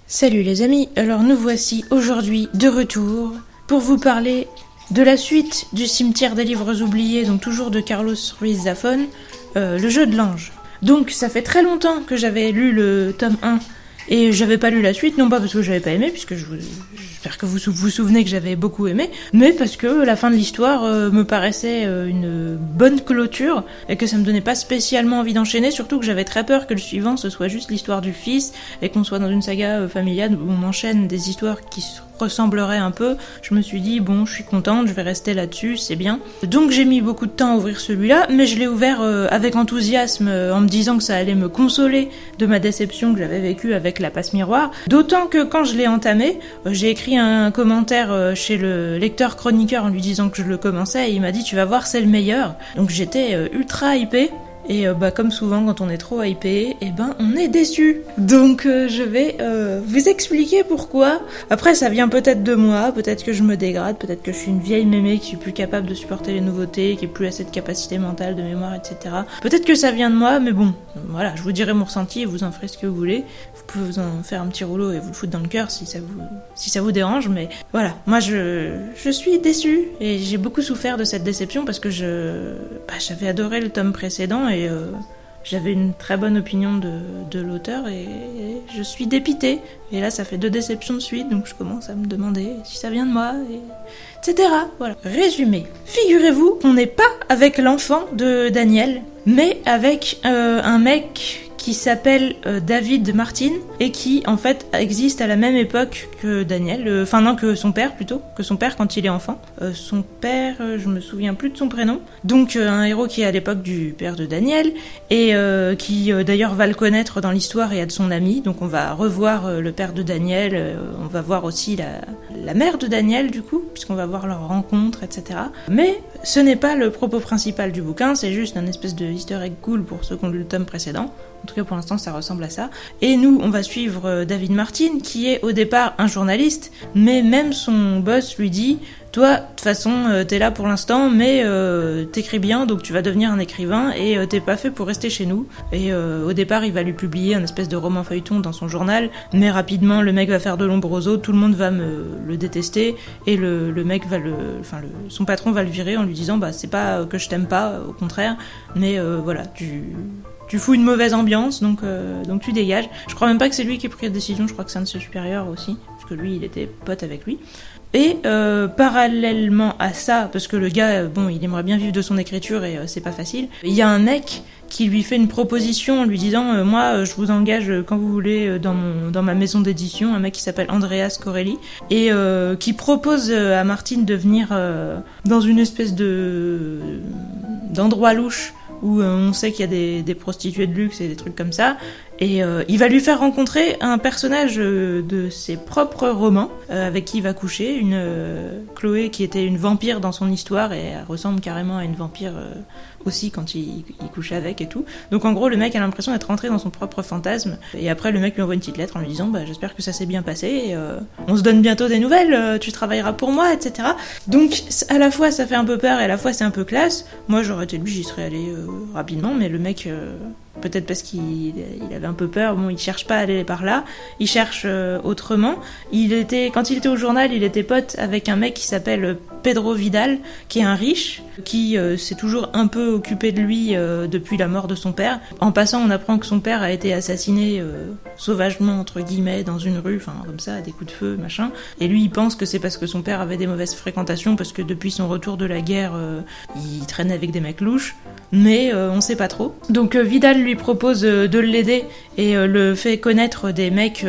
Salut les amis, alors nous voici aujourd'hui de retour pour vous parler de la suite du Cimetière des livres oubliés, donc toujours de Carlos Ruiz Zafón, le jeu de l'ange. Donc ça fait très longtemps que j'avais lu le tome 1 et j'avais pas lu la suite, non pas parce que j'avais pas aimé, puisque j'espère que vous vous souvenez que j'avais beaucoup aimé, mais parce que la fin de l'histoire me paraissait une bonne clôture et que ça me donnait pas spécialement envie d'enchaîner, surtout que j'avais très peur que le suivant ce soit juste l'histoire du fils et qu'on soit dans une saga familiale où on enchaîne des histoires qui se ressembleraient un peu. Je me suis dit bon, je suis contente, je vais rester là-dessus, c'est bien. Donc j'ai mis beaucoup de temps à ouvrir celui-là, mais je l'ai ouvert avec enthousiasme en me disant que ça allait me consoler de ma déception que j'avais vécue avec la passe miroir. D'autant que quand je l'ai entamé, j'ai écrit un commentaire chez le lecteur chroniqueur en lui disant que je le commençais et il m'a dit tu vas voir, c'est le meilleur. Donc j'étais ultra hypée. Et comme souvent quand on est trop hypé, on est déçu. Donc je vais vous expliquer pourquoi. Après ça vient peut-être de moi, peut-être que je me dégrade, peut-être que je suis une vieille mémé qui suis plus capable de supporter les nouveautés, qui est plus assez de capacité mentale, de mémoire, etc. Peut-être que ça vient de moi, mais bon, voilà, je vous dirai mon ressenti et vous en ferez ce que vous voulez. Vous pouvez vous en faire un petit rouleau et vous le foutre dans le cœur si ça vous dérange, mais voilà, moi je suis déçue et j'ai beaucoup souffert de cette déception parce que j'avais adoré le tome précédent et j'avais une très bonne opinion de l'auteur et je suis dépitée. Et là, ça fait 2 déceptions de suite, donc je commence à me demander si ça vient de moi, etc. Voilà. Résumé. Figurez-vous qu'on n'est pas avec l'enfant de Daniel, mais avec un mec qui s'appelle David Martin et qui en fait existe à la même époque que Daniel, que son père plutôt, que son père quand il est enfant. Son père, je me souviens plus de son prénom. Donc un héros qui est à l'époque du père de Daniel et qui d'ailleurs va le connaître dans l'histoire et aide son ami. Donc on va revoir le père de Daniel, on va voir aussi la mère de Daniel du coup, puisqu'on va voir leur rencontre, etc. Mais ce n'est pas le propos principal du bouquin, c'est juste un espèce de easter egg cool pour ceux qui ont lu le tome précédent. En tout cas, pour l'instant, ça ressemble à ça. Et nous, on va suivre David Martin, qui est au départ un journaliste, mais même son boss lui dit « Toi, de toute façon, t'es là pour l'instant, mais t'écris bien, donc tu vas devenir un écrivain, et t'es pas fait pour rester chez nous. » Et au départ, il va lui publier un espèce de roman feuilleton dans son journal, mais rapidement, le mec va faire de l'ombre aux autres, tout le monde va le détester, et le mec va son patron va le virer en lui disant « c'est pas que je t'aime pas, au contraire, mais voilà, tu fous une mauvaise ambiance, donc tu dégages. » Je crois même pas que c'est lui qui a pris la décision, je crois que c'est un de ses supérieurs aussi, parce que lui, il était pote avec lui. Et parallèlement à ça, parce que le gars, il aimerait bien vivre de son écriture et c'est pas facile, il y a un mec qui lui fait une proposition en lui disant moi je vous engage quand vous voulez dans ma maison d'édition, un mec qui s'appelle Andreas Corelli et qui propose à Martine de venir dans une espèce d'endroit louche où on sait qu'il y a des prostituées de luxe et des trucs comme ça, et il va lui faire rencontrer un personnage de ses propres romans avec qui il va coucher, une Chloé qui était une vampire dans son histoire et elle ressemble carrément à une vampire aussi quand il couchait avec et tout. Donc en gros le mec a l'impression d'être rentré dans son propre fantasme et après le mec lui envoie une petite lettre en lui disant j'espère que ça s'est bien passé et on se donne bientôt des nouvelles, tu travailleras pour moi, etc. Donc à la fois ça fait un peu peur et à la fois c'est un peu classe. Moi j'aurais été lui, j'y serais allé rapidement, mais le mec peut-être parce qu'il avait un peu peur, il cherche pas à aller par là, il cherche autrement. Quand il était au journal, il était pote avec un mec qui s'appelle Pedro Vidal, qui est un riche, qui s'est toujours un peu occupé de lui depuis la mort de son père. En passant, on apprend que son père a été assassiné sauvagement, entre guillemets, dans une rue, comme ça, à des coups de feu, machin. Et lui, il pense que c'est parce que son père avait des mauvaises fréquentations, parce que depuis son retour de la guerre, il traînait avec des mecs louches, mais on sait pas trop. Donc Vidal lui propose de l'aider et le fait connaître des mecs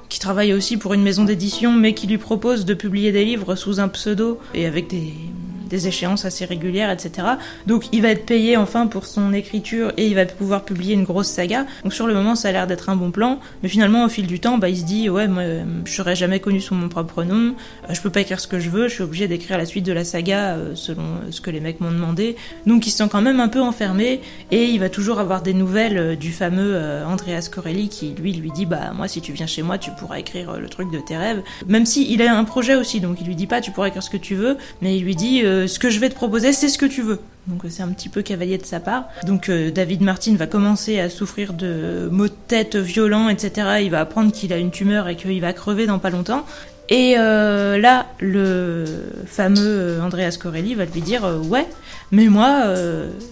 qui travaillent aussi pour une maison d'édition, mais qui lui proposent de publier des livres sous un pseudo et avec des échéances assez régulières, etc. Donc il va être payé enfin pour son écriture et il va pouvoir publier une grosse saga. Donc sur le moment ça a l'air d'être un bon plan, mais finalement au fil du temps il se dit ouais moi je serai jamais connu sous mon propre nom, je peux pas écrire ce que je veux, je suis obligé d'écrire la suite de la saga selon ce que les mecs m'ont demandé. Donc il se sent quand même un peu enfermé et il va toujours avoir des nouvelles du fameux Andreas Corelli qui lui dit moi si tu viens chez moi tu pourras écrire le truc de tes rêves, même si il a un projet aussi, donc il lui dit pas tu pourras écrire ce que tu veux, mais il lui dit ce que je vais te proposer c'est ce que tu veux. Donc c'est un petit peu cavalier de sa part. Donc David Martin va commencer à souffrir de maux de tête violents, etc. Il va apprendre qu'il a une tumeur et qu'il va crever dans pas longtemps. Et là, le fameux Andreas Corelli va lui dire ouais, mais moi,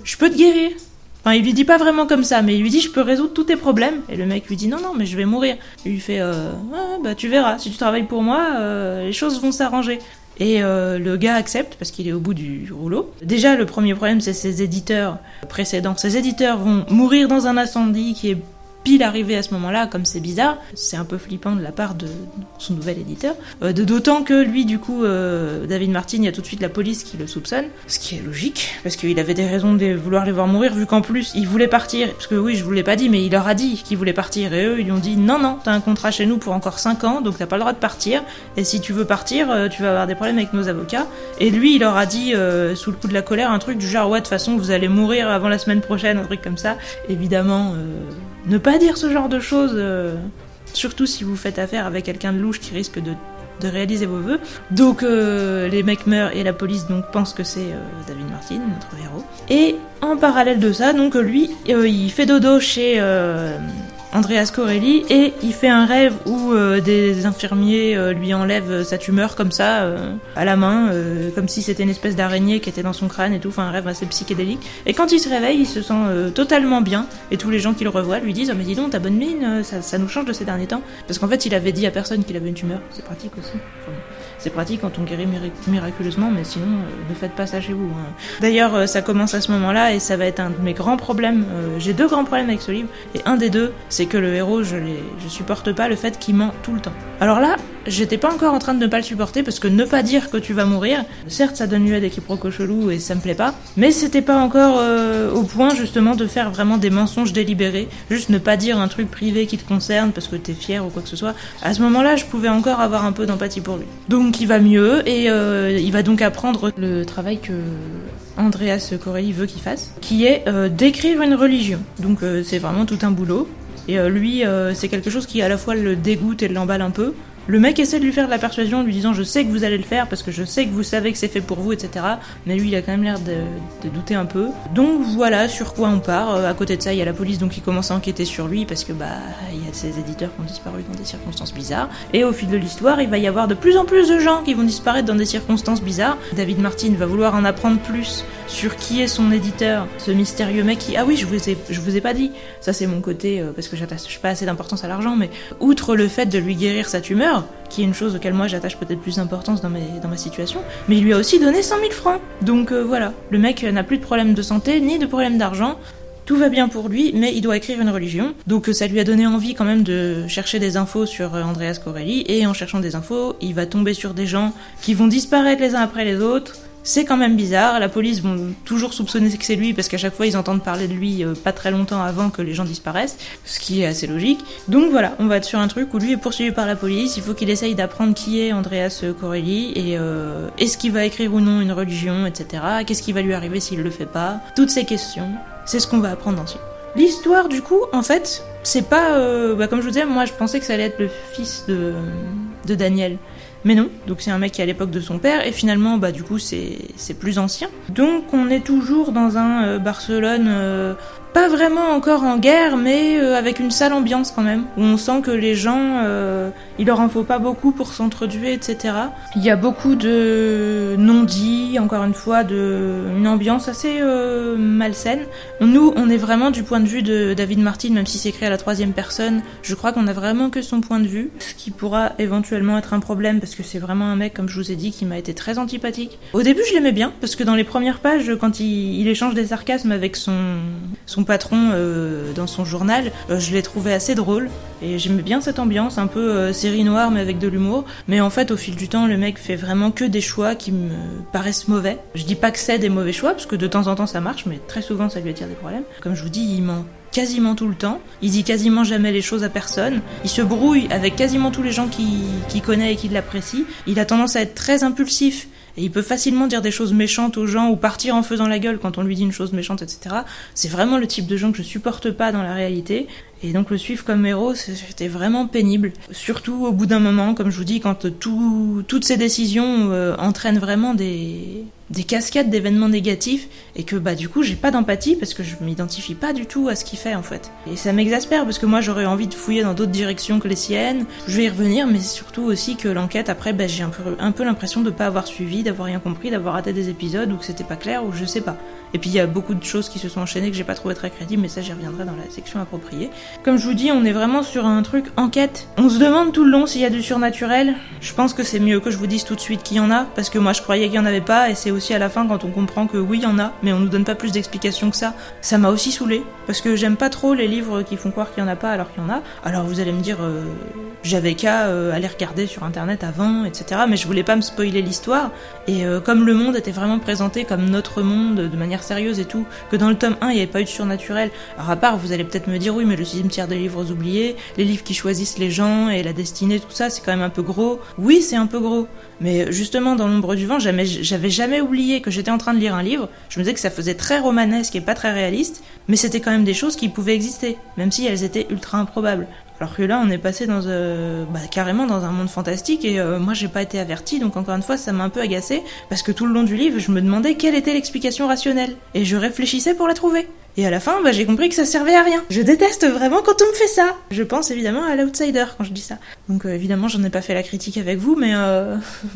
je peux te guérir. Enfin, il lui dit pas vraiment comme ça, mais il lui dit je peux résoudre tous tes problèmes. Et le mec lui dit non, mais je vais mourir. Il lui fait ouais, bah tu verras, si tu travailles pour moi, les choses vont s'arranger. Et le gars accepte parce qu'il est au bout du rouleau. Déjà, le premier problème, c'est ses éditeurs précédents. Ses éditeurs vont mourir dans un incendie qui est pile arrivé à ce moment-là, comme c'est bizarre. C'est un peu flippant de la part de son nouvel éditeur. D'autant que lui, du coup, David Martin, il y a tout de suite la police qui le soupçonne. Ce qui est logique, parce qu'il avait des raisons de vouloir les voir mourir, vu qu'en plus, il voulait partir. Parce que oui, je vous l'ai pas dit, mais il leur a dit qu'il voulait partir. Et eux, ils lui ont dit non, t'as un contrat chez nous pour encore 5 ans, donc t'as pas le droit de partir. Et si tu veux partir, tu vas avoir des problèmes avec nos avocats. Et lui, il leur a dit, sous le coup de la colère, un truc du genre, ouais, de toute façon, vous allez mourir avant la semaine prochaine, un truc comme ça. Évidemment, ne pas dire ce genre de choses, surtout si vous faites affaire avec quelqu'un de louche qui risque de réaliser vos vœux. Donc les mecs meurent et la police donc pense que c'est David Martin, notre héros. Et en parallèle de ça, donc lui, il fait dodo chez Andreas Corelli et il fait un rêve où des infirmiers lui enlèvent sa tumeur comme ça à la main, comme si c'était une espèce d'araignée qui était dans son crâne et tout, enfin un rêve assez psychédélique. Et quand il se réveille, il se sent totalement bien et tous les gens qui le revoient lui disent « Oh mais dis donc, ta bonne mine, ça nous change de ces derniers temps ». Parce qu'en fait, il avait dit à personne qu'il avait une tumeur, c'est pratique aussi. Enfin, c'est pratique quand on guérit miraculeusement, mais sinon, ne faites pas ça chez vous. Hein. D'ailleurs, ça commence à ce moment-là et ça va être un de mes grands problèmes. J'ai 2 grands problèmes avec ce livre et un des 2, c'est que le héros, je supporte pas le fait qu'il ment tout le temps. Alors là, j'étais pas encore en train de ne pas le supporter parce que ne pas dire que tu vas mourir, certes ça donne lieu à des quiproquos chelous et ça me plaît pas, mais c'était pas encore au point justement de faire vraiment des mensonges délibérés, juste ne pas dire un truc privé qui te concerne parce que t'es fier ou quoi que ce soit. À ce moment-là, je pouvais encore avoir un peu d'empathie pour lui. Donc il va mieux et il va donc apprendre le travail que Andreas Corelli veut qu'il fasse, qui est d'écrire une religion. Donc c'est vraiment tout un boulot. Et lui, c'est quelque chose qui à la fois le dégoûte et l'emballe un peu. Le mec essaie de lui faire de la persuasion en lui disant « Je sais que vous allez le faire parce que je sais que vous savez que c'est fait pour vous, etc. » Mais lui, il a quand même l'air de douter un peu. Donc voilà sur quoi on part. À côté de ça, il y a la police donc qui commence à enquêter sur lui parce que il y a ses éditeurs qui ont disparu dans des circonstances bizarres. Et au fil de l'histoire, il va y avoir de plus en plus de gens qui vont disparaître dans des circonstances bizarres. David Martin va vouloir en apprendre plus sur qui est son éditeur, ce mystérieux mec qui... Ah oui, je vous ai pas dit. Ça, c'est mon côté, parce que j'attache pas assez d'importance à l'argent, mais outre le fait de lui guérir sa tumeur, qui est une chose auquel moi j'attache peut-être plus d'importance dans ma situation, mais il lui a aussi donné 100 000 francs. Donc voilà, le mec n'a plus de problème de santé, ni de problème d'argent, tout va bien pour lui, mais il doit écrire une religion. Donc ça lui a donné envie quand même de chercher des infos sur Andreas Corelli, et en cherchant des infos, il va tomber sur des gens qui vont disparaître les uns après les autres. C'est quand même bizarre, la police vont toujours soupçonner que c'est lui parce qu'à chaque fois ils entendent parler de lui pas très longtemps avant que les gens disparaissent, ce qui est assez logique. Donc voilà, on va être sur un truc où lui est poursuivi par la police, il faut qu'il essaye d'apprendre qui est Andreas Corelli et est-ce qu'il va écrire ou non une religion, etc. Qu'est-ce qui va lui arriver s'il le fait pas? Toutes ces questions, c'est ce qu'on va apprendre ensuite. L'histoire du coup, en fait, c'est pas... comme je vous disais, moi je pensais que ça allait être le fils de Daniel. Mais non, donc c'est un mec qui est à l'époque de son père, et finalement, du coup, c'est plus ancien. Donc on est toujours dans un Barcelone, pas vraiment encore en guerre, mais avec une sale ambiance quand même, où on sent que les gens, il leur en faut pas beaucoup pour s'entretuer, etc. Il y a beaucoup de non-dits, encore une fois, une ambiance assez malsaine. Nous, on est vraiment du point de vue de David Martin, même si c'est écrit à la 3e personne, je crois qu'on a vraiment que son point de vue, ce qui pourra éventuellement être un problème, parce que c'est vraiment un mec, comme je vous ai dit, qui m'a été très antipathique. Au début, je l'aimais bien, parce que dans les premières pages, quand il échange des sarcasmes avec son patron dans son journal, je l'ai trouvé assez drôle, et j'aimais bien cette ambiance, un peu série noire, mais avec de l'humour. Mais en fait, au fil du temps, le mec fait vraiment que des choix qui me paraissent mauvais. Je dis pas que c'est des mauvais choix, parce que de temps en temps ça marche, mais très souvent ça lui attire des problèmes. Comme je vous dis, il ment quasiment tout le temps, il dit quasiment jamais les choses à personne, il se brouille avec quasiment tous les gens qui connaît et qui l'apprécient, il a tendance à être très impulsif, et il peut facilement dire des choses méchantes aux gens ou partir en faisant la gueule quand on lui dit une chose méchante, etc. C'est vraiment le type de gens que je supporte pas dans la réalité, et donc le suivre comme héros, c'était vraiment pénible. Surtout au bout d'un moment, comme je vous dis, quand toutes ces décisions entraînent vraiment des des cascades d'événements négatifs et que bah du coup j'ai pas d'empathie parce que je m'identifie pas du tout à ce qu'il fait en fait. Et ça m'exaspère parce que moi j'aurais envie de fouiller dans d'autres directions que les siennes. Je vais y revenir, mais surtout aussi que l'enquête après bah, j'ai un peu l'impression de pas avoir suivi, d'avoir rien compris, d'avoir raté des épisodes ou que c'était pas clair ou je sais pas. Et puis il y a beaucoup de choses qui se sont enchaînées que j'ai pas trouvé très crédibles, mais ça j'y reviendrai dans la section appropriée. Comme je vous dis, on est vraiment sur un truc enquête. On se demande tout le long s'il y a du surnaturel. Je pense que c'est mieux que je vous dise tout de suite qu'il y en a, parce que moi je croyais qu'il y en avait pas, et c'est aussi à la fin quand on comprend que oui il y en a, mais on nous donne pas plus d'explications que ça. Ça m'a aussi saoulée, parce que j'aime pas trop les livres qui font croire qu'il y en a pas alors qu'il y en a. Alors vous allez me dire, j'avais qu'à aller regarder sur internet avant, etc. Mais je voulais pas me spoiler l'histoire, et comme le monde était vraiment présenté comme notre monde de manière sérieuse et tout, que dans le tome 1 il n'y avait pas eu de surnaturel. Alors à part, vous allez peut-être me dire oui mais le cimetière des livres oubliés, les livres qui choisissent les gens et la destinée, tout ça c'est quand même un peu gros. Oui c'est un peu gros, mais justement dans l'ombre du vent j'avais jamais oublié que j'étais en train de lire un livre, je me disais que ça faisait très romanesque et pas très réaliste, mais c'était quand même des choses qui pouvaient exister, même si elles étaient ultra improbables. Alors que là, on est passé dans carrément dans un monde fantastique et moi, j'ai pas été avertie, donc encore une fois, ça m'a un peu agacée parce que tout le long du livre, je me demandais quelle était l'explication rationnelle et je réfléchissais pour la trouver. Et à la fin, j'ai compris que ça servait à rien. Je déteste vraiment quand on me fait ça. Je pense évidemment à l'Outsider quand je dis ça. Donc évidemment, j'en ai pas fait la critique avec vous, mais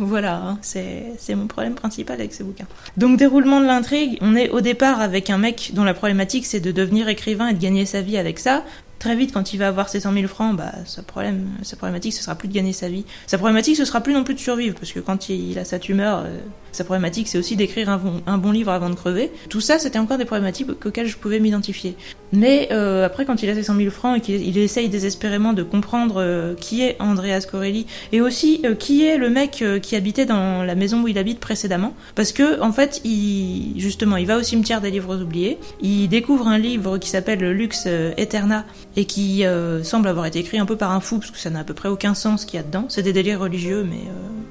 voilà, hein, c'est mon problème principal avec ces bouquins. Donc déroulement de l'intrigue, on est au départ avec un mec dont la problématique c'est de devenir écrivain et de gagner sa vie avec ça. Très vite, quand il va avoir ses 100 000 francs, sa problématique, ce sera plus de gagner sa vie. Sa problématique, ce sera plus non plus de survivre, parce que quand il a sa tumeur, sa problématique, c'est aussi d'écrire un bon livre avant de crever. Tout ça, c'était encore des problématiques auxquelles je pouvais m'identifier. Mais après, quand il a ses 100 000 francs et qu'il essaye désespérément de comprendre qui est Andreas Corelli, et aussi qui est le mec qui habitait dans la maison où il habite précédemment, parce que, en fait, il va au cimetière des livres oubliés, il découvre un livre qui s'appelle Lux Aeterna, et qui semble avoir été écrit un peu par un fou, parce que ça n'a à peu près aucun sens qu'il y a dedans. C'est des délires religieux, mais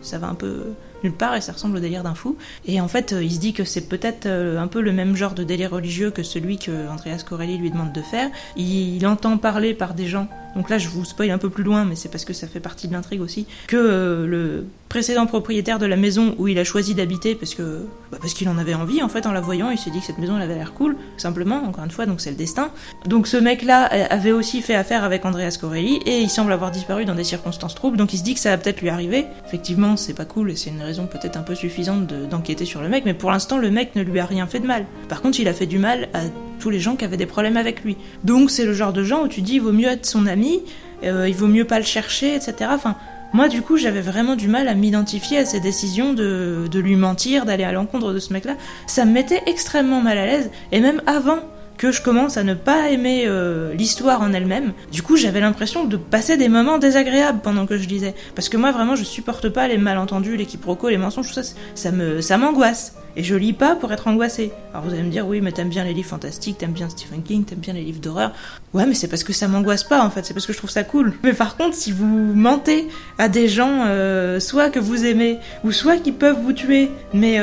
ça va un peu nulle part et ça ressemble au délire d'un fou. Et en fait, il se dit que c'est peut-être un peu le même genre de délire religieux que celui que Andreas Corelli lui demande de faire. Il entend parler par des gens, donc là je vous spoil un peu plus loin, mais c'est parce que ça fait partie de l'intrigue aussi, que le précédent propriétaire de la maison où il a choisi d'habiter, parce qu'il en avait envie en fait en la voyant, il s'est dit que cette maison elle avait l'air cool, simplement, encore une fois, donc c'est le destin. Donc ce mec-là avait aussi fait affaire avec Andreas Corelli, et il semble avoir disparu dans des circonstances troubles, donc il se dit que ça va peut-être lui arriver. Effectivement, c'est pas cool, et c'est une raison peut-être un peu suffisante d'enquêter sur le mec, mais pour l'instant, le mec ne lui a rien fait de mal. Par contre, il a fait du mal à tous les gens qui avaient des problèmes avec lui. Donc c'est le genre de gens où tu dis, il vaut mieux être son ami, il vaut mieux pas le chercher, etc. Enfin, moi, du coup, j'avais vraiment du mal à m'identifier à ses décisions de lui mentir, d'aller à l'encontre de ce mec-là. Ça me mettait extrêmement mal à l'aise, et même avant que je commence à ne pas aimer l'histoire en elle-même, du coup, j'avais l'impression de passer des moments désagréables pendant que je lisais. Parce que moi, vraiment, je supporte pas les malentendus, les quiproquos, les mensonges, tout ça, ça m'angoisse. Et je lis pas pour être angoissée. Alors vous allez me dire, oui, mais t'aimes bien les livres fantastiques, t'aimes bien Stephen King, t'aimes bien les livres d'horreur. Ouais, mais c'est parce que ça m'angoisse pas, en fait, c'est parce que je trouve ça cool. Mais par contre, si vous mentez à des gens, soit que vous aimez, ou soit qui peuvent vous tuer, mais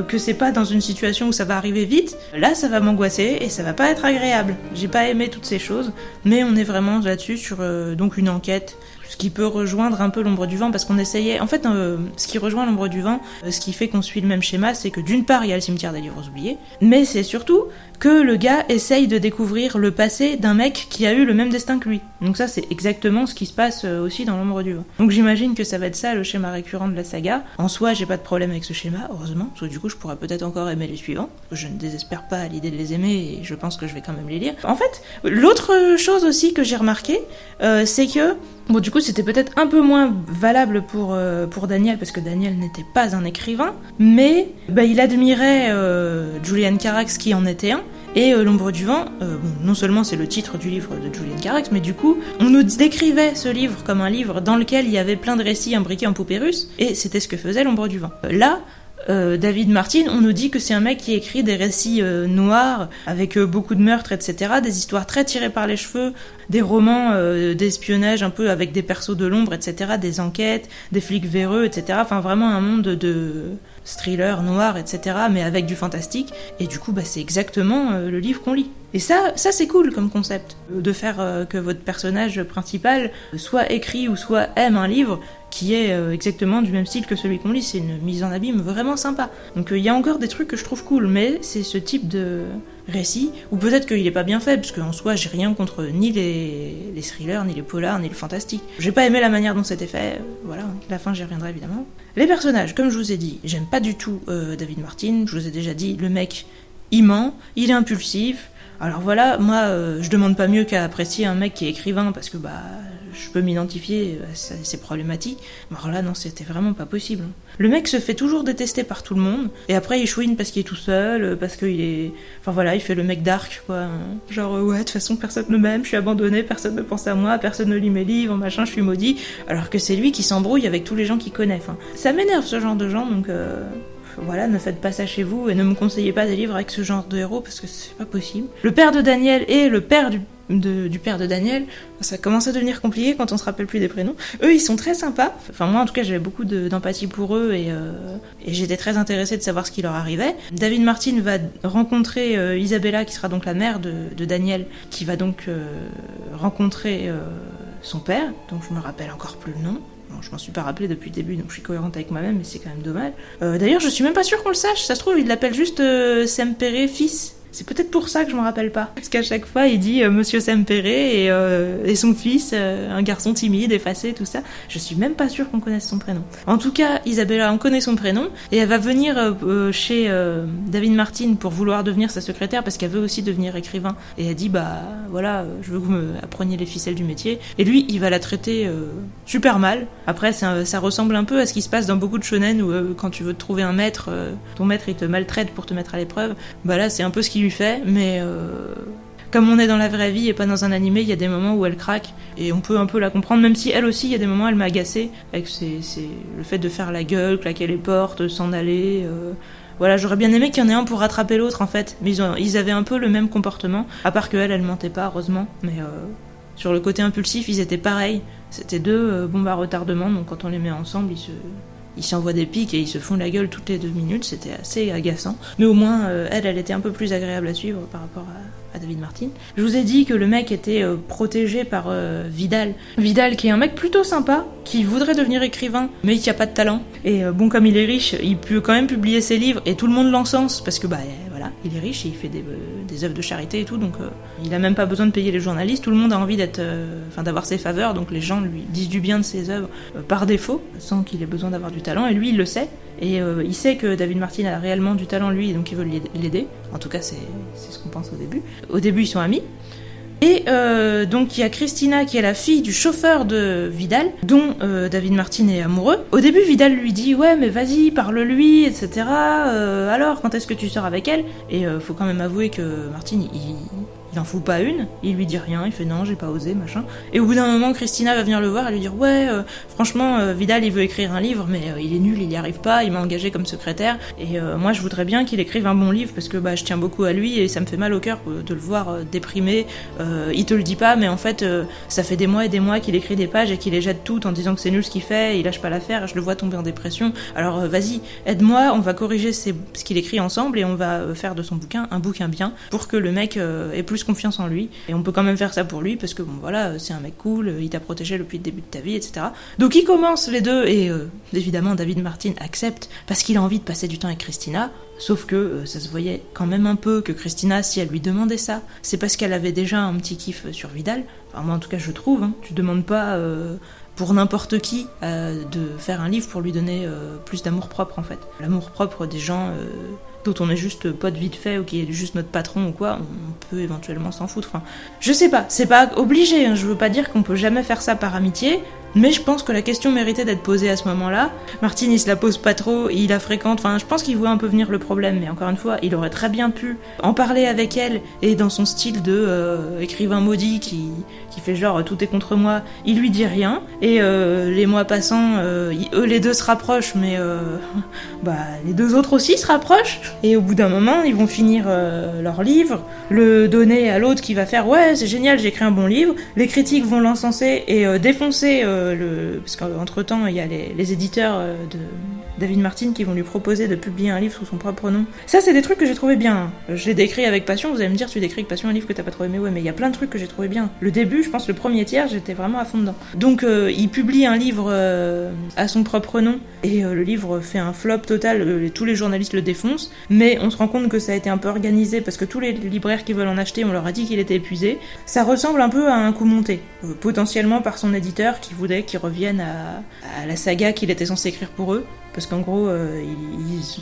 que c'est pas dans une situation où ça va arriver vite, là, ça va m'angoisser et ça va pas être agréable. J'ai pas aimé toutes ces choses, mais on est vraiment là-dessus sur donc une enquête. Ce qui peut rejoindre un peu l'ombre du vent, parce qu'on essayait... En fait, ce qui rejoint l'ombre du vent, ce qui fait qu'on suit le même schéma, c'est que d'une part, il y a le cimetière des livres oubliés, mais c'est surtout que le gars essaye de découvrir le passé d'un mec qui a eu le même destin que lui. Donc ça, c'est exactement ce qui se passe aussi dans l'ombre du vent. Donc j'imagine que ça va être ça, le schéma récurrent de la saga. En soi, j'ai pas de problème avec ce schéma, heureusement, parce que du coup, je pourrais peut-être encore aimer les suivants. Je ne désespère pas à l'idée de les aimer, et je pense que je vais quand même les lire. En fait, l'autre chose aussi que j'ai remarqué, c'est que... Bon, du coup, c'était peut-être un peu moins valable pour Daniel, parce que Daniel n'était pas un écrivain, mais il admirait Julian Carax qui en était un, et L'ombre du vent, non seulement c'est le titre du livre de Julian Carax, mais du coup, on nous décrivait ce livre comme un livre dans lequel il y avait plein de récits imbriqués en poupée russe, et c'était ce que faisait L'ombre du vent. Là, David Martin, on nous dit que c'est un mec qui écrit des récits noirs, avec beaucoup de meurtres, etc., des histoires très tirées par les cheveux, des romans d'espionnage un peu avec des persos de l'ombre, etc., des enquêtes, des flics véreux, etc., enfin vraiment un monde de thriller noir, etc., mais avec du fantastique, et du coup c'est exactement le livre qu'on lit. Et ça c'est cool comme concept, de faire que votre personnage principal soit écrit ou soit aime un livre qui est exactement du même style que celui qu'on lit. C'est une mise en abîme vraiment sympa. Donc il y a encore des trucs que je trouve cool, mais c'est ce type de récit, ou peut-être qu'il est pas bien fait, parce qu'en soi j'ai rien contre ni les thrillers, ni les polars, ni le fantastique. J'ai pas aimé la manière dont c'était fait, voilà, la fin j'y reviendrai évidemment. Les personnages, comme je vous ai dit, j'aime pas du tout David Martin, je vous ai déjà dit, le mec il ment, il est impulsif. Alors voilà, moi je demande pas mieux qu'à apprécier un mec qui est écrivain, parce que je peux m'identifier à ses problématiques. Mais alors là non, c'était vraiment pas possible. Le mec se fait toujours détester par tout le monde, et après il chouine parce qu'il est tout seul, parce qu'il est... Enfin voilà, il fait le mec dark, quoi. Genre ouais, de toute façon personne ne m'aime, je suis abandonné, personne ne pense à moi, personne ne lit mes livres, machin, je suis maudit. Alors que c'est lui qui s'embrouille avec tous les gens qu'il connaît. Enfin, ça m'énerve ce genre de gens, donc... Voilà, ne faites pas ça chez vous et ne me conseillez pas des livres avec ce genre de héros parce que c'est pas possible. Le père de Daniel et le père du père de Daniel, ça commence à devenir compliqué quand on se rappelle plus des prénoms. Eux, ils sont très sympas. Enfin, moi, en tout cas, j'avais beaucoup d'empathie pour eux et j'étais très intéressée de savoir ce qui leur arrivait. David Martin va rencontrer Isabella, qui sera donc la mère de Daniel, qui va donc rencontrer son père, donc je me rappelle encore plus le nom. Bon, je m'en suis pas rappelé depuis le début, donc je suis cohérente avec moi-même, mais c'est quand même dommage. D'ailleurs, je suis même pas sûre qu'on le sache, ça se trouve, il l'appelle juste Sempere fils. C'est peut-être pour ça que je m'en rappelle pas. Parce qu'à chaque fois, il dit Monsieur Sempere et son fils, un garçon timide, effacé, tout ça. Je suis même pas sûre qu'on connaisse son prénom. En tout cas, Isabella, on connaît son prénom, et elle va venir chez David Martin pour vouloir devenir sa secrétaire, parce qu'elle veut aussi devenir écrivain. Et elle dit, voilà, je veux que vous me appreniez les ficelles du métier. Et lui, il va la traiter super mal. Après, ça ressemble un peu à ce qui se passe dans beaucoup de shonen, où quand tu veux te trouver un maître, ton maître, il te maltraite pour te mettre à l'épreuve. Là, c'est un peu ce qu'il lui fait, mais comme on est dans la vraie vie et pas dans un animé, il y a des moments où elle craque et on peut un peu la comprendre, même si elle aussi, il y a des moments où elle m'a agacée avec le fait de faire la gueule, claquer les portes, s'en aller. Voilà, j'aurais bien aimé qu'il y en ait un pour rattraper l'autre en fait, mais ils avaient un peu le même comportement, à part qu'elle mentait pas, heureusement, mais sur le côté impulsif, ils étaient pareils. C'était deux bombes à retardement, donc quand on les met ensemble, ils s'envoient des pics et ils se font la gueule toutes les 2 minutes, c'était assez agaçant. Mais au moins, elle était un peu plus agréable à suivre par rapport à David Martin. Je vous ai dit que le mec était protégé par Vidal. Vidal qui est un mec plutôt sympa, qui voudrait devenir écrivain, mais qui a pas de talent. Et comme il est riche, il peut quand même publier ses livres et tout le monde l'encense, parce que voilà, il est riche et il fait des œuvres de charité et tout, donc il a même pas besoin de payer les journalistes, tout le monde a envie d'avoir ses faveurs, donc les gens lui disent du bien de ses œuvres par défaut, sans qu'il ait besoin d'avoir du talent, et lui il le sait, et il sait que David Martin a réellement du talent lui, donc il veut l'aider, en tout cas c'est ce qu'on pense au début. Au début ils sont amis, et donc il y a Christina qui est la fille du chauffeur de Vidal, dont David Martin est amoureux. Au début Vidal lui dit ouais mais vas-y parle-lui etc. Alors quand est-ce que tu sors avec elle? Et faut quand même avouer que Martin il en fout pas une, il lui dit rien, il fait non j'ai pas osé machin. Et au bout d'un moment Christina va venir le voir et lui dire ouais franchement Vidal il veut écrire un livre mais il est nul, il y arrive pas, il m'a engagé comme secrétaire et moi je voudrais bien qu'il écrive un bon livre parce que je tiens beaucoup à lui et ça me fait mal au cœur de le voir déprimé. Il te le dit pas mais en fait ça fait des mois et des mois qu'il écrit des pages et qu'il les jette toutes en disant que c'est nul ce qu'il fait, il lâche pas l'affaire, je le vois tomber en dépression. Alors vas-y aide-moi, on va corriger ce qu'il écrit ensemble et on va faire de son bouquin un bouquin bien pour que le mec ait plus confiance en lui, et on peut quand même faire ça pour lui parce que bon voilà c'est un mec cool, il t'a protégé depuis le début de ta vie etc. Donc ils commencent les deux et évidemment David Martin accepte parce qu'il a envie de passer du temps avec Christina, sauf que ça se voyait quand même un peu que Christina, si elle lui demandait ça, c'est parce qu'elle avait déjà un petit kiff sur Vidal. Enfin moi en tout cas je trouve, tu demandes pas pour n'importe qui de faire un livre pour lui donner plus d'amour propre en fait. L'amour propre des gens dont on est juste pote vite fait ou qui est juste notre patron ou quoi, on peut éventuellement s'en foutre. Enfin, je sais pas, c'est pas obligé, je veux pas dire qu'on peut jamais faire ça par amitié, mais je pense que la question méritait d'être posée à ce moment-là. Martin il se la pose pas trop, il la fréquente, enfin je pense qu'il voit un peu venir le problème, mais encore une fois, il aurait très bien pu en parler avec elle, et dans son style de écrivain maudit qui fait genre tout est contre moi, il lui dit rien, et les mois passant, eux les deux se rapprochent, mais les deux autres aussi se rapprochent, et au bout d'un moment, ils vont finir leur livre, le donner à l'autre qui va faire ouais c'est génial, j'ai écrit un bon livre, les critiques vont l'encenser et défoncer parce qu'entre temps il y a les éditeurs David Martin qui vont lui proposer de publier un livre sous son propre nom. Ça, c'est des trucs que j'ai trouvé bien. Je l'ai décrit avec passion, vous allez me dire, tu décris avec passion un livre que t'as pas trouvé, mais ouais, mais il y a plein de trucs que j'ai trouvé bien. Le début, je pense, le premier tiers, j'étais vraiment à fond dedans. Donc, il publie un livre à son propre nom, et le livre fait un flop total, tous les journalistes le défoncent, mais on se rend compte que ça a été un peu organisé, parce que tous les libraires qui veulent en acheter, on leur a dit qu'il était épuisé. Ça ressemble un peu à un coup monté, potentiellement par son éditeur qui voulait qu'il revienne à la saga qu'il était censé écrire pour eux, parce qu'en gros,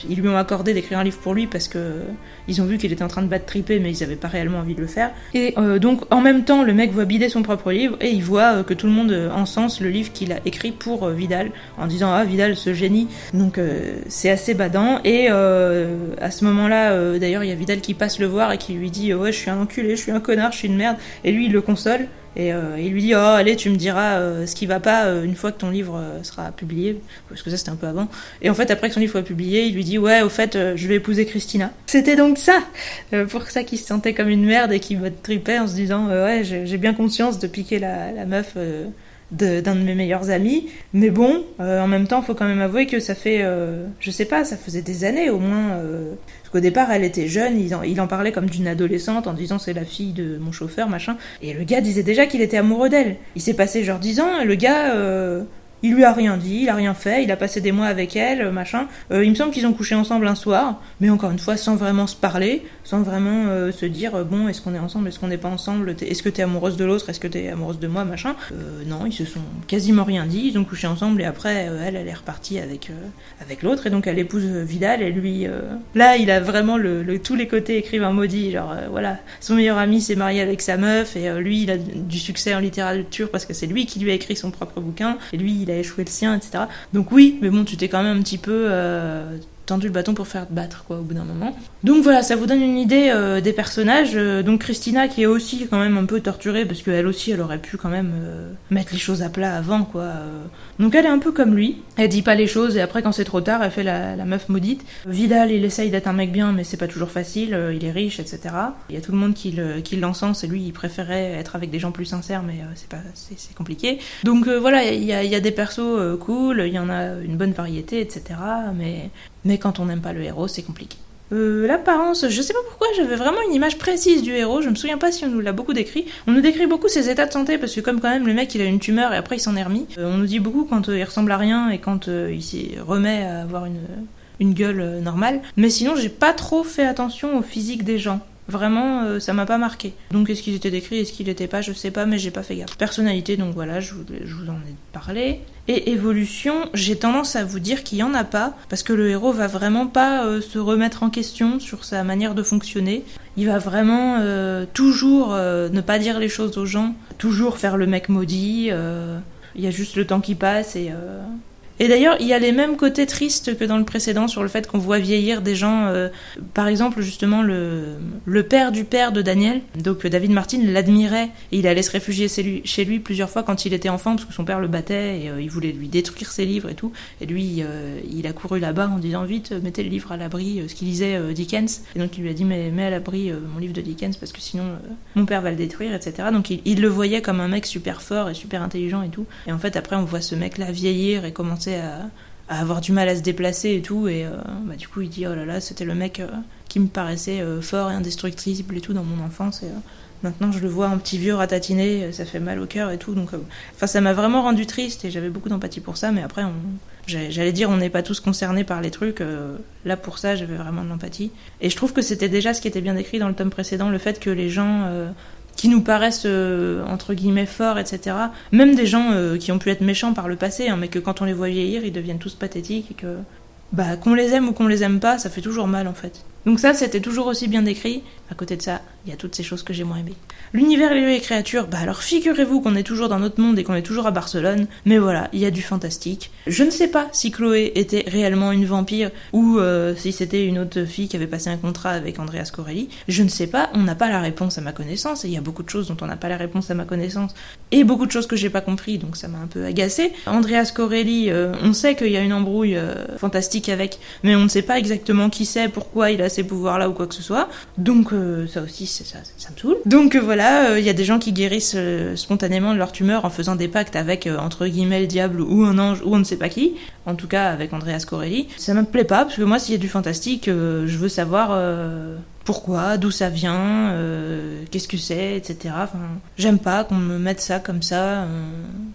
ils lui ont accordé d'écrire un livre pour lui parce que ils ont vu qu'il était en train de battre triper, mais ils avaient pas réellement envie de le faire. Et donc, en même temps, le mec voit bider son propre livre et il voit que tout le monde encense le livre qu'il a écrit pour Vidal, en disant ah Vidal, ce génie. Donc c'est assez badant. Et à ce moment-là, d'ailleurs, il y a Vidal qui passe le voir et qui lui dit ouais, je suis un enculé, je suis un connard, je suis une merde. Et lui, il le console. Et il lui dit oh allez, tu me diras ce qui va pas une fois que ton livre sera publié, parce que ça c'était un peu avant. Et en fait après que son livre soit publié, il lui dit ouais au fait je vais épouser Christina. C'était donc ça pour ça qu'il se sentait comme une merde et qu'il me tripait en se disant ouais j'ai bien conscience de piquer la meuf d'un de mes meilleurs amis, mais bon en même temps faut quand même avouer que ça fait je sais pas, ça faisait des années au moins parce qu'au départ elle était jeune, il en parlait comme d'une adolescente en disant c'est la fille de mon chauffeur machin, et le gars disait déjà qu'il était amoureux d'elle. Il s'est passé genre 10 ans et le gars il lui a rien dit, il a rien fait, il a passé des mois avec elle, machin. Il me semble qu'ils ont couché ensemble un soir, mais encore une fois, sans vraiment se parler, sans vraiment se dire, bon, est-ce qu'on est ensemble, est-ce qu'on n'est pas ensemble, est-ce que t'es amoureuse de l'autre, est-ce que t'es amoureuse de moi, machin. Non, ils se sont quasiment rien dit, ils ont couché ensemble, et après, elle est repartie avec l'autre, et donc elle épouse Vidal, et lui, là, il a vraiment tous les côtés écrivain maudit, genre, voilà, son meilleur ami s'est marié avec sa meuf, et lui, il a du succès en littérature, parce que c'est lui qui lui a écrit son propre bouquin, et lui, il a échoué le sien, etc. Donc oui, mais bon, tu t'es quand même un petit peu tendu le bâton pour faire te battre, quoi, au bout d'un moment. Donc voilà, ça vous donne une idée des personnages. Donc Christina, qui est aussi quand même un peu torturée, parce qu'elle aussi, elle aurait pu quand même mettre les choses à plat avant, quoi. Donc elle est un peu comme lui. Elle dit pas les choses, et après, quand c'est trop tard, elle fait la meuf maudite. Vidal, il essaye d'être un mec bien, mais c'est pas toujours facile. Il est riche, etc. Il y a tout le monde qui l'encense, et lui, il préférait être avec des gens plus sincères, mais c'est compliqué. Donc voilà, il y a des persos cool, il y en a une bonne variété, etc. Mais quand on n'aime pas le héros, c'est compliqué. L'apparence, je sais pas pourquoi, j'avais vraiment une image précise du héros, je me souviens pas si on nous l'a beaucoup décrit. On nous décrit beaucoup ses états de santé, parce que comme quand même le mec il a une tumeur et après il s'en est remis. On nous dit beaucoup quand il ressemble à rien et quand il s'y remet à avoir une gueule normale. Mais sinon j'ai pas trop fait attention au physique des gens. Vraiment, ça m'a pas marqué. Donc, est-ce qu'ils étaient décrits, est-ce qu'ils l'étaient pas, je sais pas, mais j'ai pas fait gaffe. Personnalité, donc voilà, je vous en ai parlé. Et évolution, j'ai tendance à vous dire qu'il y en a pas, parce que le héros va vraiment pas se remettre en question sur sa manière de fonctionner. Il va vraiment toujours ne pas dire les choses aux gens, toujours faire le mec maudit. Il y a juste le temps qui passe Et d'ailleurs, il y a les mêmes côtés tristes que dans le précédent sur le fait qu'on voit vieillir des gens. Par exemple, justement, le père du père de Daniel, donc David Martin, l'admirait et il allait se réfugier chez lui plusieurs fois quand il était enfant parce que son père le battait et il voulait lui détruire ses livres et tout. Et lui, il a couru là-bas en disant vite, mettez le livre à l'abri, ce qu'il lisait Dickens. Et donc il lui a dit mets à l'abri mon livre de Dickens parce que sinon mon père va le détruire, etc. Donc il le voyait comme un mec super fort et super intelligent et tout. Et en fait, après, on voit ce mec-là vieillir et commencer à avoir du mal à se déplacer et tout, et du coup il dit oh là là, c'était le mec qui me paraissait fort et indestructible et tout dans mon enfance, et maintenant je le vois un petit vieux ratatiné, ça fait mal au cœur et tout, donc ça m'a vraiment rendu triste et j'avais beaucoup d'empathie pour ça, mais après j'allais dire on n'est pas tous concernés par les trucs, là pour ça j'avais vraiment de l'empathie, et je trouve que c'était déjà ce qui était bien décrit dans le tome précédent, le fait que les gens qui nous paraissent entre guillemets forts, etc. Même des gens qui ont pu être méchants par le passé, hein, mais que quand on les voit vieillir, ils deviennent tous pathétiques et que qu'on les aime ou qu'on les aime pas, ça fait toujours mal en fait. Donc ça, c'était toujours aussi bien décrit. À côté de ça, il y a toutes ces choses que j'ai moins aimées. L'univers, les lieux et créatures, alors figurez-vous qu'on est toujours dans notre monde et qu'on est toujours à Barcelone, mais voilà, il y a du fantastique. Je ne sais pas si Chloé était réellement une vampire ou si c'était une autre fille qui avait passé un contrat avec Andreas Corelli. Je ne sais pas, on n'a pas la réponse à ma connaissance, et il y a beaucoup de choses dont on n'a pas la réponse à ma connaissance, et beaucoup de choses que j'ai pas compris, donc ça m'a un peu agacée. Andreas Corelli, on sait qu'il y a une embrouille fantastique avec, mais on ne sait pas exactement qui c'est, pourquoi il a ces pouvoirs-là ou quoi que ce soit. Donc ça aussi, ça me saoule. Donc voilà, il y a des gens qui guérissent spontanément de leur tumeur en faisant des pactes avec, entre guillemets, le diable ou un ange ou on ne sait pas qui. En tout cas, avec Andreas Corelli. Ça me plaît pas, parce que moi, s'il y a du fantastique, je veux savoir pourquoi, d'où ça vient, qu'est-ce que c'est, etc. Enfin, j'aime pas qu'on me mette ça comme ça,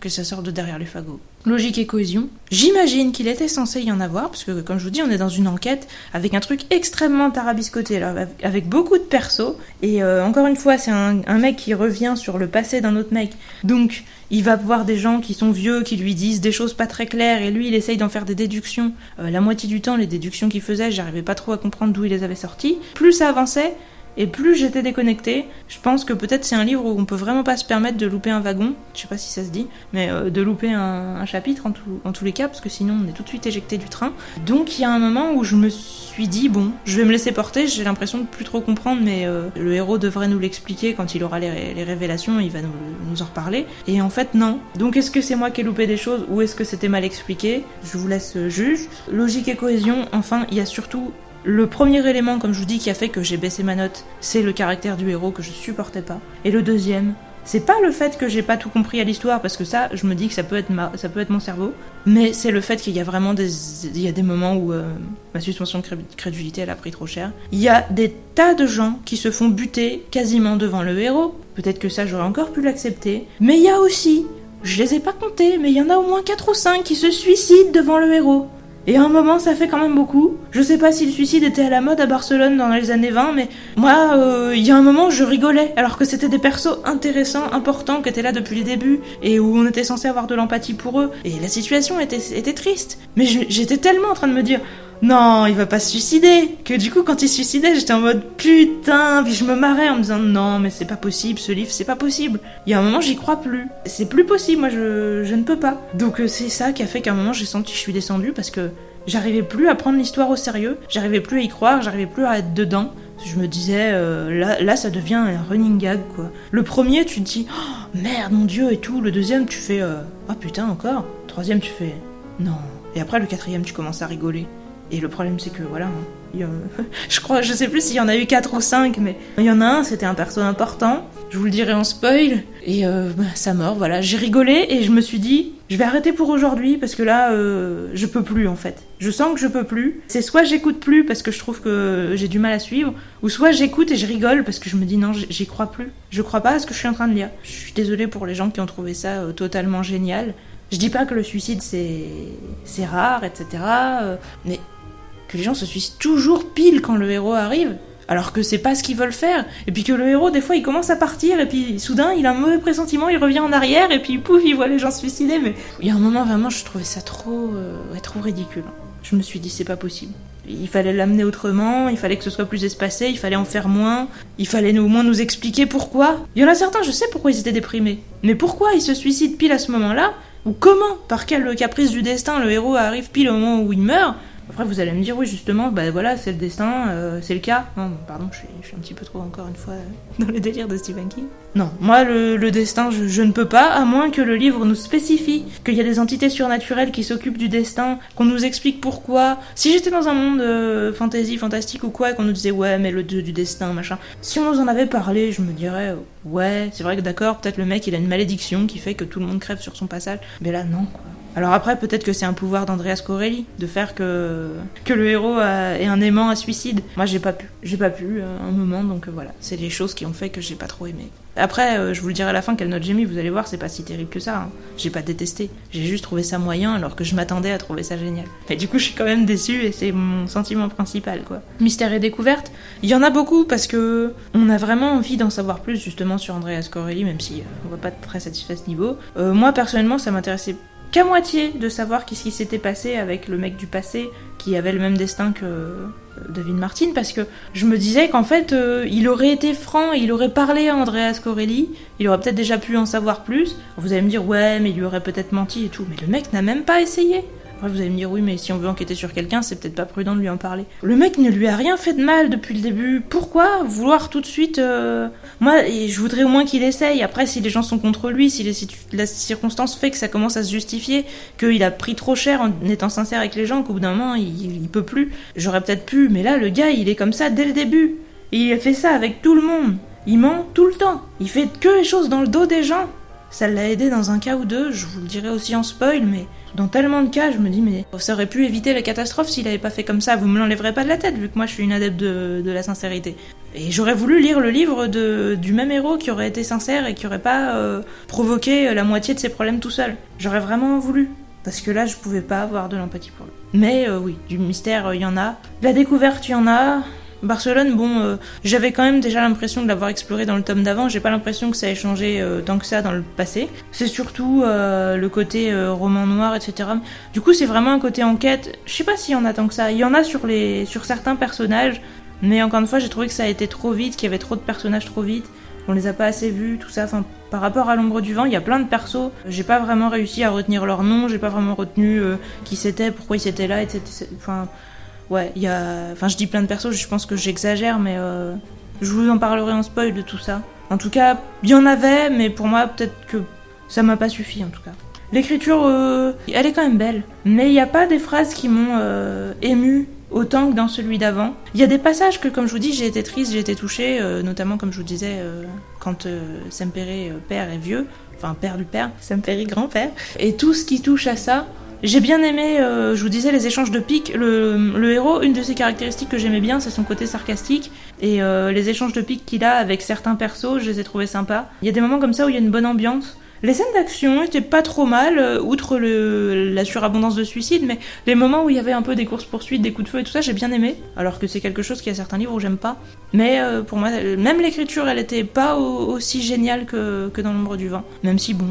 que ça sorte de derrière les fagots. Logique et cohésion. J'imagine qu'il était censé y en avoir, parce que comme je vous dis, on est dans une enquête avec un truc extrêmement tarabiscoté, là, avec beaucoup de persos, et encore une fois, c'est un mec qui revient sur le passé d'un autre mec, donc il va voir des gens qui sont vieux, qui lui disent des choses pas très claires, et lui il essaye d'en faire des déductions. La moitié du temps, les déductions qu'il faisait, j'arrivais pas trop à comprendre d'où il les avait sorties. Plus ça avançait, et plus j'étais déconnectée. Je pense que peut-être c'est un livre où on peut vraiment pas se permettre de louper un wagon, je sais pas si ça se dit, mais de louper un chapitre en tous les cas, parce que sinon on est tout de suite éjecté du train. Donc il y a un moment où je me suis dit, bon, je vais me laisser porter, j'ai l'impression de plus trop comprendre, mais le héros devrait nous l'expliquer quand il aura les révélations, il va nous en reparler. Et en fait non. Donc est-ce que c'est moi qui ai loupé des choses, ou est-ce que c'était mal expliqué? Je vous laisse juge. Logique et cohésion, enfin, il y a surtout le premier élément, comme je vous dis, qui a fait que j'ai baissé ma note, c'est le caractère du héros que je supportais pas. Et le deuxième, c'est pas le fait que j'ai pas tout compris à l'histoire, parce que ça, je me dis que ça peut être mon cerveau, mais c'est le fait qu'il y a vraiment des moments où ma suspension de crédulité, elle a pris trop cher. Il y a des tas de gens qui se font buter quasiment devant le héros. Peut-être que ça, j'aurais encore pu l'accepter. Mais il y a aussi, je les ai pas comptés, mais il y en a au moins 4 ou 5 qui se suicident devant le héros. Et à un moment, ça fait quand même beaucoup. Je sais pas si le suicide était à la mode à Barcelone dans les années 20, mais moi, il y a un moment, je rigolais, alors que c'était des persos intéressants, importants, qui étaient là depuis le début, et où on était censé avoir de l'empathie pour eux. Et la situation était triste. Mais j'étais tellement en train de me dire, non, il va pas se suicider, que du coup, quand il se suicidait, j'étais en mode, putain, puis je me marrais en me disant, non, mais c'est pas possible, ce livre, c'est pas possible. Il y a un moment, j'y crois plus. C'est plus possible, moi, je ne peux pas. Donc c'est ça qui a fait qu'à un moment, j'ai senti que je suis descendue, parce que j'arrivais plus à prendre l'histoire au sérieux, j'arrivais plus à y croire, j'arrivais plus à être dedans. Je me disais, là ça devient un running gag, quoi. Le premier, tu te dis, oh, merde, mon Dieu, et tout. Le deuxième, tu fais, oh putain, encore. Le troisième, tu fais, non. Et après, le quatrième, tu commences à rigoler. Et le problème, c'est que, voilà, je sais plus s'il y en a eu 4 ou 5, mais il y en a un, c'était un perso important. Je vous le dirai en spoil. Et sa mort, voilà. J'ai rigolé et je me suis dit, je vais arrêter pour aujourd'hui parce que là, je peux plus en fait. Je sens que je peux plus. C'est soit j'écoute plus parce que je trouve que j'ai du mal à suivre, ou soit j'écoute et je rigole parce que je me dis non, j'y crois plus. Je crois pas à ce que je suis en train de lire. Je suis désolée pour les gens qui ont trouvé ça totalement génial. Je dis pas que le suicide c'est rare, etc. Mais que les gens se suicident toujours pile quand le héros arrive, alors que c'est pas ce qu'ils veulent faire, et puis que le héros des fois il commence à partir, et puis soudain il a un mauvais pressentiment, il revient en arrière, et puis pouf, il voit les gens se suicider. Mais il y a un moment vraiment je trouvais ça trop ridicule. Je me suis dit c'est pas possible. Il fallait l'amener autrement, il fallait que ce soit plus espacé, il fallait en faire moins, il fallait au moins nous expliquer pourquoi. Il y en a certains, je sais pourquoi ils étaient déprimés, mais pourquoi ils se suicident pile à ce moment-là, ou comment, par quel caprice du destin le héros arrive pile au moment où il meurt. Après vous allez me dire oui justement, bah voilà c'est le destin, c'est le cas. Non pardon, je suis un petit peu trop encore une fois dans le délire de Stephen King. Non, moi le destin je ne peux pas, à moins que le livre nous spécifie qu'il y a des entités surnaturelles qui s'occupent du destin, qu'on nous explique pourquoi. Si j'étais dans un monde fantastique ou quoi, et qu'on nous disait ouais mais le dieu du destin machin, si on nous en avait parlé je me dirais ouais c'est vrai que d'accord, peut-être le mec il a une malédiction qui fait que tout le monde crève sur son passage, mais là non quoi. Alors après, peut-être que c'est un pouvoir d'Andreas Corelli, de faire que le héros ait un aimant à suicide. Moi, j'ai pas pu un moment, donc voilà. C'est les choses qui ont fait que j'ai pas trop aimé. Après, je vous le dirai à la fin quelle note j'ai mis, vous allez voir, c'est pas si terrible que ça. Hein. J'ai pas détesté. J'ai juste trouvé ça moyen, alors que je m'attendais à trouver ça génial. Et du coup, je suis quand même déçue, et c'est mon sentiment principal, quoi. Mystère et découverte, il y en a beaucoup, parce que on a vraiment envie d'en savoir plus, justement, sur Andreas Corelli, même si on va pas être très satisfait à ce niveau. Moi, personnellement, ça m'intéressait qu'à moitié de savoir qu'est-ce qui s'était passé avec le mec du passé qui avait le même destin que David Martin, parce que je me disais qu'en fait il aurait été franc, il aurait parlé à Andreas Corelli, il aurait peut-être déjà pu en savoir plus. Vous allez me dire ouais mais il lui aurait peut-être menti et tout, mais le mec n'a même pas essayé. Après vous allez me dire oui mais si on veut enquêter sur quelqu'un c'est peut-être pas prudent de lui en parler. Le mec ne lui a rien fait de mal depuis le début, pourquoi vouloir tout de suite Moi je voudrais au moins qu'il essaye. Après si les gens sont contre lui, si la circonstance fait que ça commence à se justifier, qu'il a pris trop cher en étant sincère avec les gens, qu'au bout d'un moment il peut plus, j'aurais peut-être pu, mais là le gars il est comme ça dès le début. Et il fait ça avec tout le monde. Il ment tout le temps. Il fait que les choses dans le dos des gens. Ça l'a aidé dans un cas ou deux, je vous le dirai aussi en spoil, mais dans tellement de cas, je me dis, mais ça aurait pu éviter la catastrophe s'il avait pas fait comme ça. Vous me l'enlèverez pas de la tête, vu que moi je suis une adepte de la sincérité. Et j'aurais voulu lire le livre du même héros qui aurait été sincère et qui aurait pas provoqué la moitié de ses problèmes tout seul. J'aurais vraiment voulu. Parce que là, je pouvais pas avoir de l'empathie pour lui. Mais oui, du mystère, il y en a. De la découverte, il y en a. Barcelone, bon, j'avais quand même déjà l'impression de l'avoir exploré dans le tome d'avant, j'ai pas l'impression que ça ait changé tant que ça dans le passé. C'est surtout le côté roman noir, etc. Du coup, c'est vraiment un côté enquête. Je sais pas s'il y en a tant que ça. Il y en a sur certains personnages, mais encore une fois, j'ai trouvé que ça a été trop vite, qu'il y avait trop de personnages trop vite. On les a pas assez vus, tout ça. Enfin, par rapport à l'ombre du vent, il y a plein de persos. J'ai pas vraiment réussi à retenir leur nom, j'ai pas vraiment retenu qui c'était, pourquoi ils étaient là, etc. Enfin... Ouais, il y a... Enfin, je dis plein de persos, je pense que j'exagère, mais je vous en parlerai en spoil de tout ça. En tout cas, il y en avait, mais pour moi, peut-être que ça m'a pas suffi, en tout cas. L'écriture, elle est quand même belle, mais il n'y a pas des phrases qui m'ont émue autant que dans celui d'avant. Il y a des passages que, comme je vous dis, j'ai été triste, j'ai été touchée, notamment, comme je vous disais, quand Sempere père est vieux, enfin, père du père, Sempere grand-père, et tout ce qui touche à ça... J'ai bien aimé, je vous disais, les échanges de piques. Le héros, une de ses caractéristiques que j'aimais bien, c'est son côté sarcastique. Et les échanges de piques qu'il a avec certains persos, je les ai trouvés sympas. Il y a des moments comme ça où il y a une bonne ambiance. Les scènes d'action étaient pas trop mal, outre la surabondance de suicides, mais les moments où il y avait un peu des courses-poursuites, des coups de feu et tout ça, j'ai bien aimé. Alors que c'est quelque chose qu'il y a certains livres où j'aime pas. Mais pour moi, même l'écriture, elle était pas aussi géniale que dans l'ombre du vent. Même si, bon,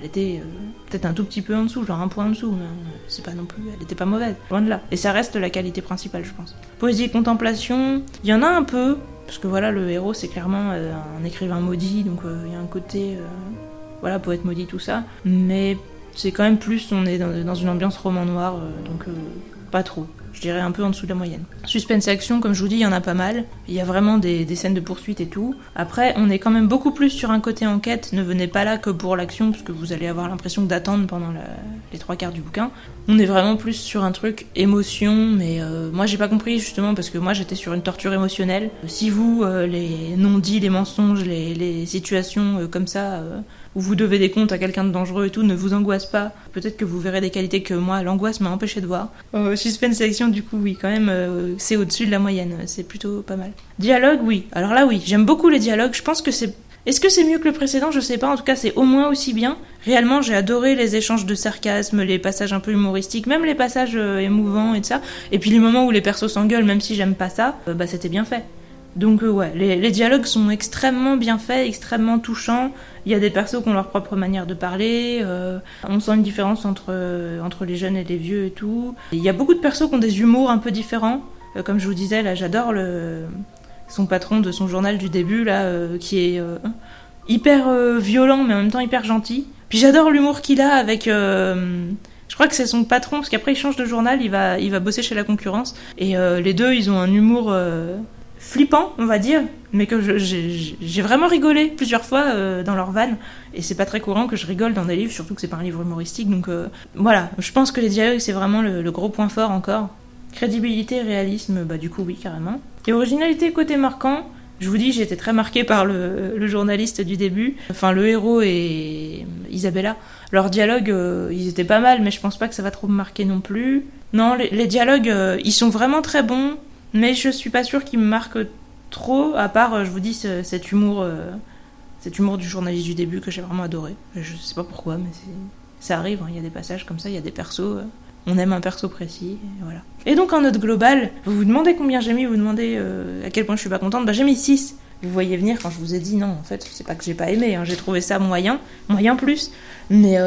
elle était... peut-être un tout petit peu en dessous, genre un point en dessous, mais c'est pas non plus, elle était pas mauvaise, loin de là. Et ça reste la qualité principale, je pense. Poésie et contemplation, il y en a un peu, parce que voilà, le héros c'est clairement un écrivain maudit, donc il y a un côté, voilà, poète maudit, tout ça, mais c'est quand même plus, on est dans une ambiance roman noir, donc pas trop. Je dirais un peu en dessous de la moyenne. Suspense et action, comme je vous dis, il y en a pas mal. Il y a vraiment des scènes de poursuite et tout. Après, on est quand même beaucoup plus sur un côté enquête. Ne venez pas là que pour l'action, parce que vous allez avoir l'impression d'attendre pendant les 3/4 du bouquin. On est vraiment plus sur un truc émotion, mais moi j'ai pas compris justement, parce que moi j'étais sur une torture émotionnelle. Si vous, les non-dits, les mensonges, les situations comme ça... où vous devez des comptes à quelqu'un de dangereux et tout, ne vous angoisse pas. Peut-être que vous verrez des qualités que moi, l'angoisse m'a empêché de voir. Suspense et action, du coup, oui, quand même, c'est au-dessus de la moyenne. C'est plutôt pas mal. Dialogue, oui. Alors là, oui, j'aime beaucoup les dialogues. Je pense que c'est... Est-ce que c'est mieux que le précédent ? Je sais pas. En tout cas, c'est au moins aussi bien. Réellement, j'ai adoré les échanges de sarcasme, les passages un peu humoristiques, même les passages émouvants et tout ça. Et puis les moments où les persos s'engueulent, même si j'aime pas ça, bah c'était bien fait. Donc ouais, les dialogues sont extrêmement bien faits, extrêmement touchants. Il y a des persos qui ont leur propre manière de parler. On sent une différence entre les jeunes et les vieux et tout. Il y a beaucoup de persos qui ont des humours un peu différents. Comme je vous disais, là, j'adore son patron de son journal du début, là, qui est hyper violent, mais en même temps hyper gentil. Puis j'adore l'humour qu'il a avec... je crois que c'est son patron, parce qu'après il change de journal, il va bosser chez la concurrence. Et les deux, ils ont un humour... flippant, on va dire, mais que j'ai vraiment rigolé plusieurs fois dans leur vanne, et c'est pas très courant que je rigole dans des livres, surtout que c'est pas un livre humoristique, donc voilà, je pense que les dialogues c'est vraiment le gros point fort encore. Crédibilité, réalisme, bah du coup oui, carrément. Et originalité, côté marquant, je vous dis, j'ai été très marquée par le journaliste du début, enfin le héros et Isabella. Leurs dialogues, ils étaient pas mal, mais je pense pas que ça va trop me marquer non plus. Non, les dialogues, ils sont vraiment très bons, mais je suis pas sûre qu'il me marque trop, à part, je vous dis, cet humour du journaliste du début que j'ai vraiment adoré. Je sais pas pourquoi, mais ça arrive, hein, il y a des passages comme ça, il y a des persos, on aime un perso précis, et voilà. Et donc en note globale, vous vous demandez combien j'ai mis, vous demandez à quel point je suis pas contente, bah j'ai mis 6. Vous voyez venir quand je vous ai dit non, en fait, c'est pas que j'ai pas aimé, hein, j'ai trouvé ça moyen plus, mais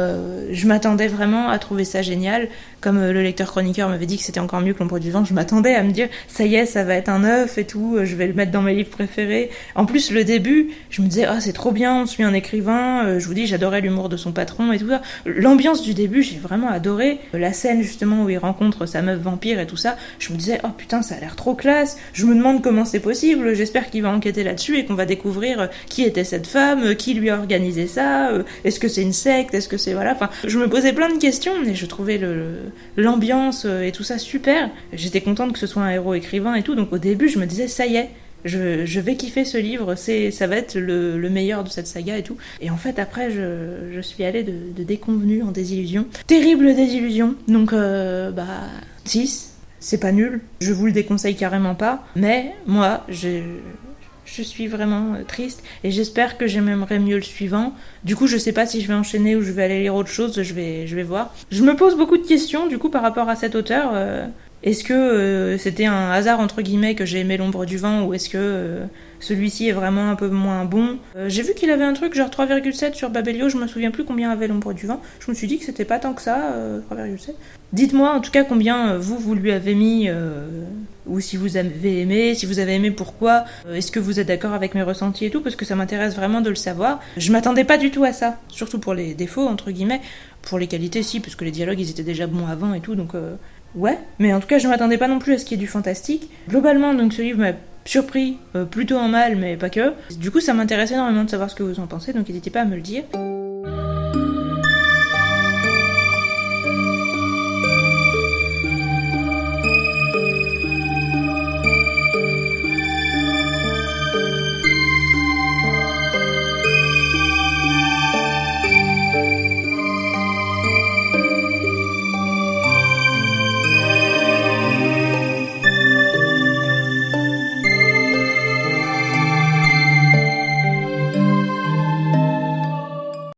je m'attendais vraiment à trouver ça génial. Comme le lecteur chroniqueur m'avait dit que c'était encore mieux que l'ombre du vent, je m'attendais à me dire ça y est, ça va être un 9 et tout, je vais le mettre dans mes livres préférés. En plus, le début, je me disais c'est trop bien, on suit un écrivain, je vous dis, j'adorais l'humour de son patron et tout ça. L'ambiance du début, j'ai vraiment adoré. La scène justement où il rencontre sa meuf vampire et tout ça, je me disais oh putain, ça a l'air trop classe, je me demande comment c'est possible, j'espère qu'il va enquêter là-dessus et qu'on va découvrir qui était cette femme, qui lui a organisé ça, est-ce que c'est une secte, est-ce que c'est... Voilà, enfin, je me posais plein de questions, mais je trouvais l'ambiance et tout ça super. J'étais contente que ce soit un héros écrivain et tout, donc au début, je me disais, ça y est, je vais kiffer ce livre, ça va être le meilleur de cette saga et tout. Et en fait, après, je suis allée de déconvenue en désillusion. Terrible désillusion. Donc, 6, c'est pas nul. Je vous le déconseille carrément pas. Mais moi, je suis vraiment triste et j'espère que j'aimerais mieux le suivant. Du coup, je sais pas si je vais enchaîner ou je vais aller lire autre chose, je vais voir. Je me pose beaucoup de questions du coup par rapport à cet auteur. Est-ce que c'était un hasard entre guillemets que j'ai aimé L'ombre du vent ou est-ce que celui-ci est vraiment un peu moins bon? J'ai vu qu'il avait un truc genre 3,7 sur Babelio, je me souviens plus combien avait L'ombre du vent. Je me suis dit que c'était pas tant que ça, 3,7. Dites-moi en tout cas combien vous lui avez mis ou si vous avez aimé, si vous avez aimé pourquoi, est-ce que vous êtes d'accord avec mes ressentis et tout, parce que ça m'intéresse vraiment de le savoir. Je m'attendais pas du tout à ça, surtout pour les défauts entre guillemets, pour les qualités si, parce que les dialogues ils étaient déjà bons avant et tout, donc ouais, mais en tout cas je m'attendais pas non plus à ce qu'il y ait du fantastique. Globalement donc ce livre m'a surpris, plutôt en mal mais pas que. Du coup ça m'intéresse énormément de savoir ce que vous en pensez, donc n'hésitez pas à me le dire.